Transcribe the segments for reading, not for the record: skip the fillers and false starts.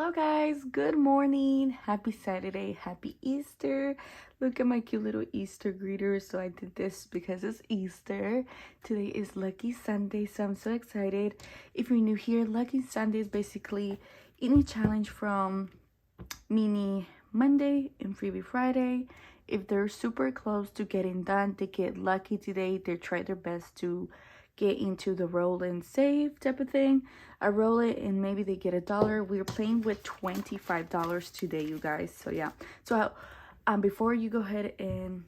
Hello guys, good morning, happy Saturday, happy Easter. Look at my cute little Easter greeter. So I did this because it's Easter. Today is Lucky Sunday, so I'm so excited. If you're new here, Lucky Sunday is basically any challenge from Mini Monday and Freebie Friday. If they're super close to getting done, they get lucky today. They try their best to get into the roll and save type of thing. I roll it and maybe they get $1. We're playing with $25 today, you guys. So yeah, so before we go ahead and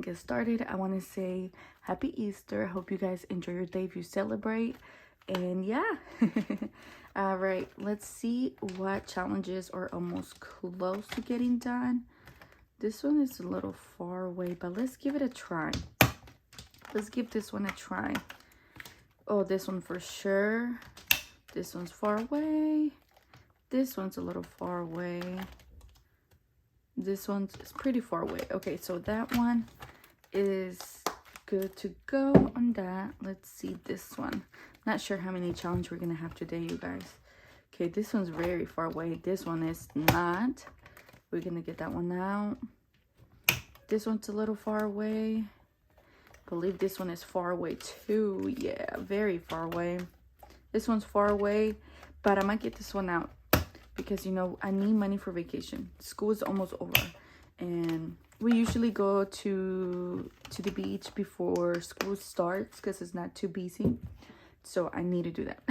get started, I want to say happy Easter. I hope you guys enjoy your day if you celebrate. And yeah. All right, let's see what challenges are almost close to getting done. This one is a little far away, but let's give it a try. Let's give this one a try. Oh, this one for sure. This one's far away. This one's a little far away. This one's pretty far away. Okay, so that one is good to go on that. Let's see this one. Not sure how many challenges we're gonna have today, you guys. Okay, this one's very far away. This one is not. We're gonna get that one out. This one's a little far away. I believe this one is far away too. Yeah, very far away. This one's far away, but I might get this one out because, you know, I need money for vacation. School is almost over, and we usually go to the beach before school starts because it's not too busy. So I need to do that.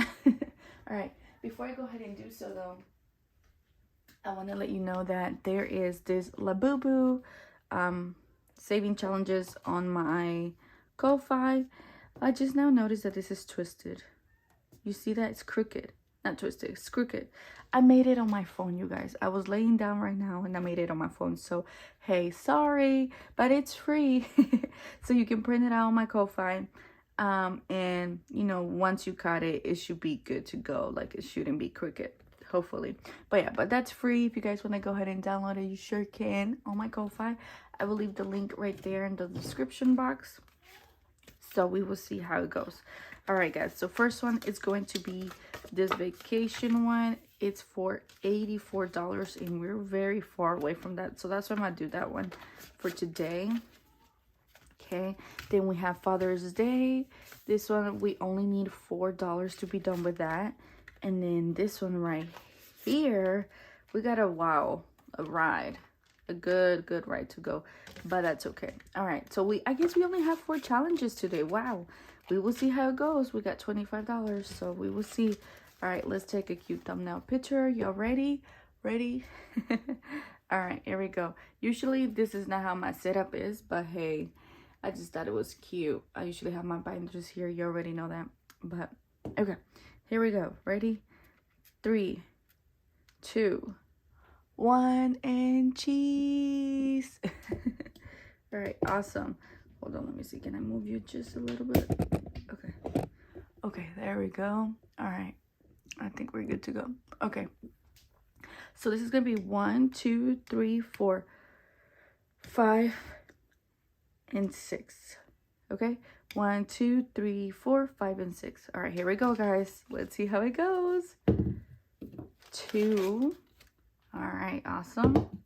All right, before I go ahead and do so though, I want to let you know that there is this Labubu saving challenges on my Ko-Fi. I just now noticed that this is twisted. You see that? It's crooked. Not twisted, it's crooked. I made it on my phone, you guys. I was laying down right now and I made it on my phone. So, hey, sorry, but it's free. So you can print it out on my Ko-Fi. And, you know, once you cut it, it should be good to go. Like, it shouldn't be crooked, hopefully. But yeah, but that's free. If you guys want to go ahead and download it, you sure can on my Ko-Fi. I will leave the link right there in the description box. So we will see how it goes. All right, guys. So first one is going to be this vacation one. It's for $84 and we're very far away from that. So that's why I'm going to do that one for today. Okay. Then we have Father's Day. This one, we only need $4 to be done with that. And then this one right here, we got a ride. A good ride to go, but that's okay. All right, so I guess we only have 4 challenges today. Wow, we will see how it goes. We got $25, so we will see. All right, let's take a cute thumbnail picture. Y'all ready? All right, here we go. Usually this is not how my setup is, but hey, I just thought it was cute. I usually have my binders here. You already know that, but okay, here we go. Ready? 3, 2, 1, and cheese. All right, awesome. Hold on, let me see. Can I move you just a little bit? Okay, there we go. All right, I think we're good to go. Okay, so this is gonna be 1, 2, 3, 4, 5, and 6. Okay, 1, 2, 3, 4, 5, and 6. All right, here we go, guys. Let's see how it goes. 2. All right, awesome.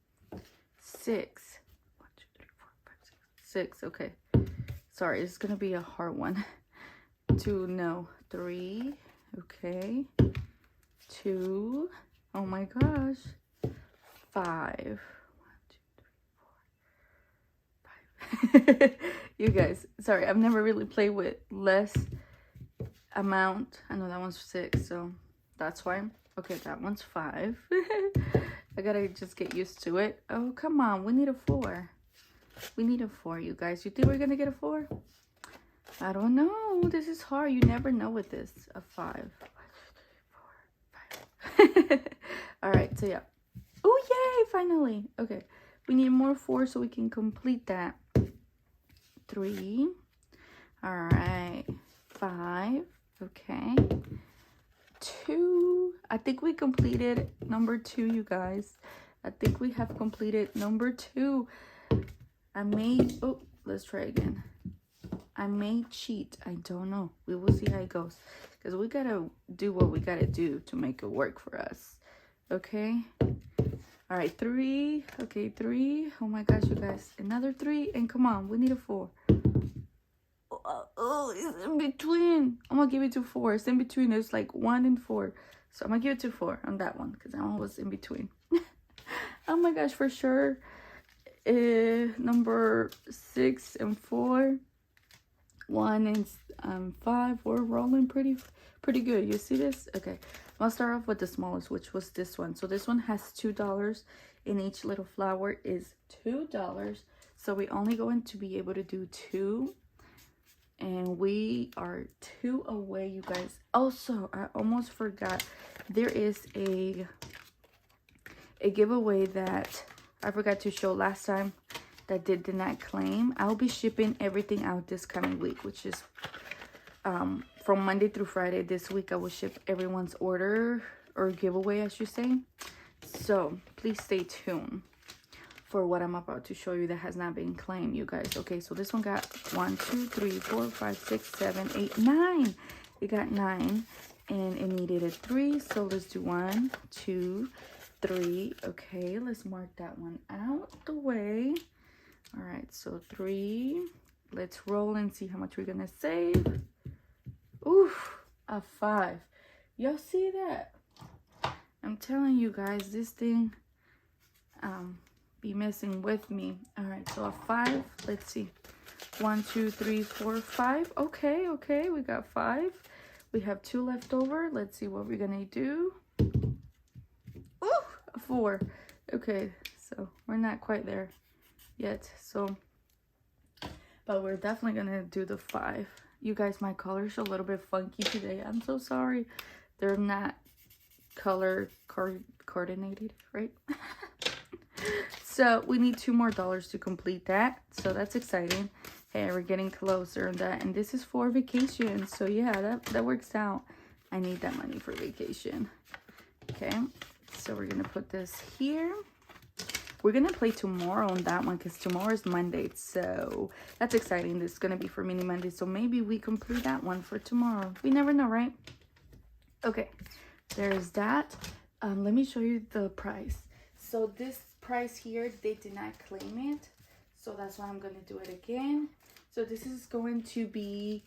6. 1, 2, 3, 4, 5, 6. 6. Okay. Sorry, it's gonna be a hard one. 2. No. 3. Okay. 2. Oh my gosh. 5. 1, 2, 3, 4, 5. You guys, sorry, I've never really played with less amount. I know that one's 6, so that's why. Okay, that one's 5. I gotta just get used to it. Oh, come on. We need a 4. We need a 4, you guys. You think we're gonna get a 4? I don't know. This is hard. You never know with this. A 5. 1, 2, 3, 4, 5. All right, so yeah. Oh, yay, finally. Okay, we need more 4 so we can complete that. 3. All right. 5. Okay. 2. I think we completed number 2, you guys. I think we have completed number 2. Oh, let's try again. I may cheat. I don't know. We will see how it goes. Because we gotta do what we gotta do to make it work for us. Okay? All right, 3. Okay, 3. Oh my gosh, you guys. Another 3. And come on, we need a 4. Oh, it's in between. I'm gonna give it to 4. It's in between. There's like 1 and 4. So I'm gonna give it to 4 on that one. Because that one was in between. Oh my gosh, for sure. Number 6 and 4. 1 and 5. We're rolling pretty good. You see this? Okay. I'll start off with the smallest, which was this one. So this one has $2, and each little flower is $2. So we're only going to be able to do 2, and we are 2 away, you guys. Also, I almost forgot, there is a giveaway that I forgot to show last time that did not claim. I'll be shipping everything out this coming week, which is from Monday through Friday. This week I will ship everyone's order, or giveaway I should say. So please stay tuned for what I'm about to show you that has not been claimed, you guys. Okay, so this one got 1, 2, 3, 4, 5, 6, 7, 8, 9. It got 9, and it needed a 3. So let's do 1, 2, 3. Okay, let's mark that one out the way. All right, so 3. Let's roll and see how much we're gonna save. Oof, a 5. Y'all see that? I'm telling you guys, this thing be messing with me. All right, so a 5. Let's see. 1, 2, 3, 4, 5. Okay, we got 5. We have 2 left over. Let's see what we're gonna do. Ooh, a 4. Okay, so we're not quite there yet. So, but we're definitely gonna do the 5. You guys, my colors are a little bit funky today. I'm so sorry. They're not color coordinated, right? So we need $2 more to complete that. So that's exciting. Hey, we're getting closer on that. And this is for vacation. So yeah, that works out. I need that money for vacation. Okay, so we're gonna put this here. We're gonna play tomorrow on that one because tomorrow is Monday, so that's exciting. This is gonna be for Mini Monday, so maybe we complete that one for tomorrow. We never know, right? Okay, there's that. Let me show you the price. So this price here, they did not claim it, so that's why I'm gonna do it again. So this is going to be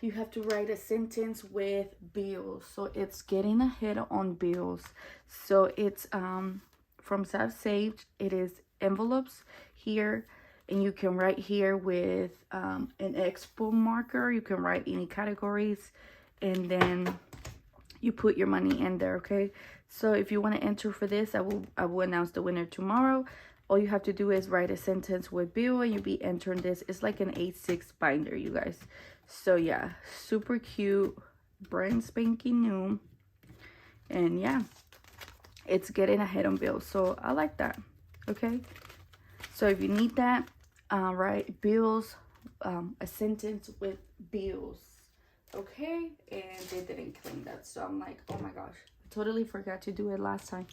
you have to write a sentence with bills. So it's getting ahead on bills. So it's from SavSaved. It is envelopes here, and you can write here with an expo marker. You can write any categories, and then you put your money in there. Okay, so if you want to enter for this, I will announce the winner tomorrow. All you have to do is write a sentence with bill, and you'll be entering this. It's like an A6 binder, you guys. So yeah, super cute, brand spanking new, and yeah, it's getting ahead on bills, so I like that. Okay, so if you need that, write bills, a sentence with bills. Okay, and they didn't claim that, so I'm like, oh my gosh, I totally forgot to do it last time.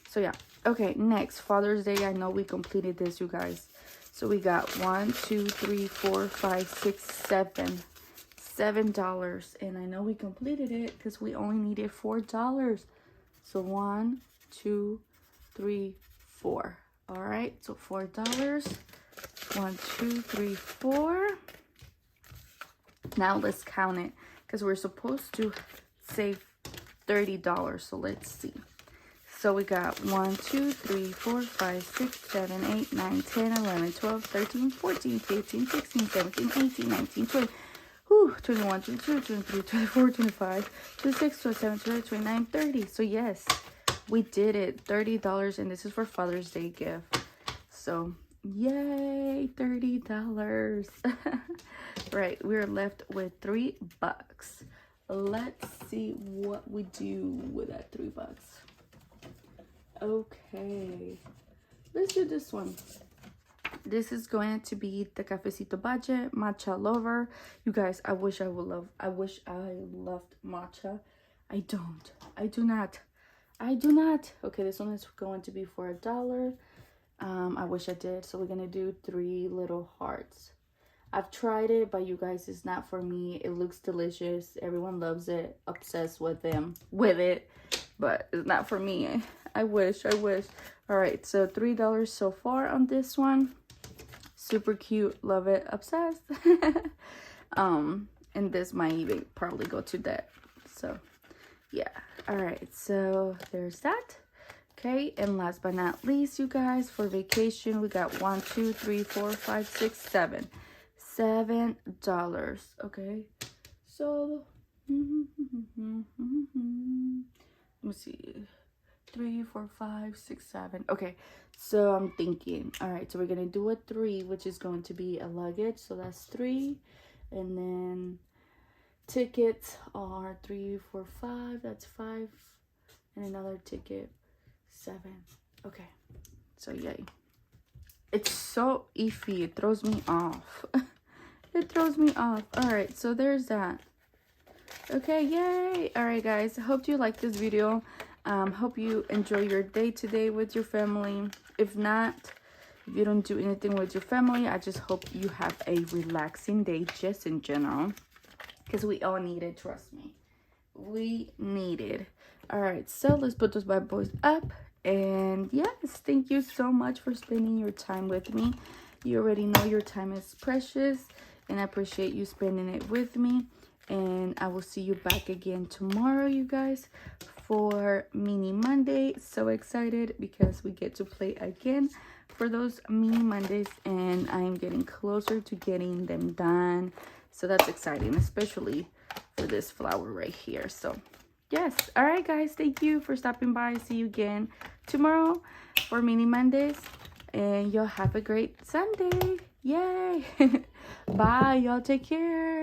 So yeah, okay, next, Father's Day. I know we completed this, you guys. So we got 1, 2, 3, 4, 5, 6, 7. $7, and I know we completed it because we only needed $4. So 1, 2, 3, 4. All right, so $4. 1, 2, 3, 4. Now let's count it because we're supposed to save $30. So let's see. So we got 1, 2, 3, 4, 5, 6, 7, 8, 9, 10, 11, 12, 13, 14, 15, 16, 17, 18, 19, 20. 21, 22, 23, 24, 25, 26, 27, 28, 29, 30. So yes, we did it. $30, and this is for Father's Day gift. So yay, $30. Right, we're left with $3. Let's see what we do with that $3. Okay, let's do this one. This is going to be the Cafecito Budget Matcha Lover. You guys, I wish I loved matcha. I don't. I do not. Okay, this one is going to be for $1. I wish I did. So we're gonna do 3 little hearts. I've tried it, but you guys, it's not for me. It looks delicious. Everyone loves it. Obsessed with it. But it's not for me. I wish. All right, so $3 so far on this one. Super cute. Love it. Obsessed. And this might even probably go to that. So, yeah. All right, so there's that. Okay, and last but not least, you guys, for vacation, we got 1, 2, 3, 4, 5, 6, 7. $7. Okay, so let me see, 3, 4, 5, 6, 7. Okay, so I'm thinking, all right, so we're gonna do a 3, which is going to be a luggage, so that's 3, and then tickets are 3, 4, 5, that's 5, and another ticket 7. Okay, so yay. It's so iffy, it throws me off. It throws me off. All right, so there's that. Okay, yay. All right, guys, I hope you like this video. Hope you enjoy your day today with your family. If not, if you don't do anything with your family, I just hope you have a relaxing day just in general, because we all need it, trust me. We need it. All right, so let's put those bad boys up. And yes, thank you so much for spending your time with me. You already know your time is precious, and I appreciate you spending it with me. And I will see you back again tomorrow, you guys, for Mini Monday. So excited because we get to play again for those Mini Mondays, and I'm getting closer to getting them done. So that's exciting, especially for this flower right here. So yes, all right, guys, thank you for stopping by. See you again tomorrow for Mini Mondays, and y'all have a great Sunday. Yay. Bye, y'all, take care.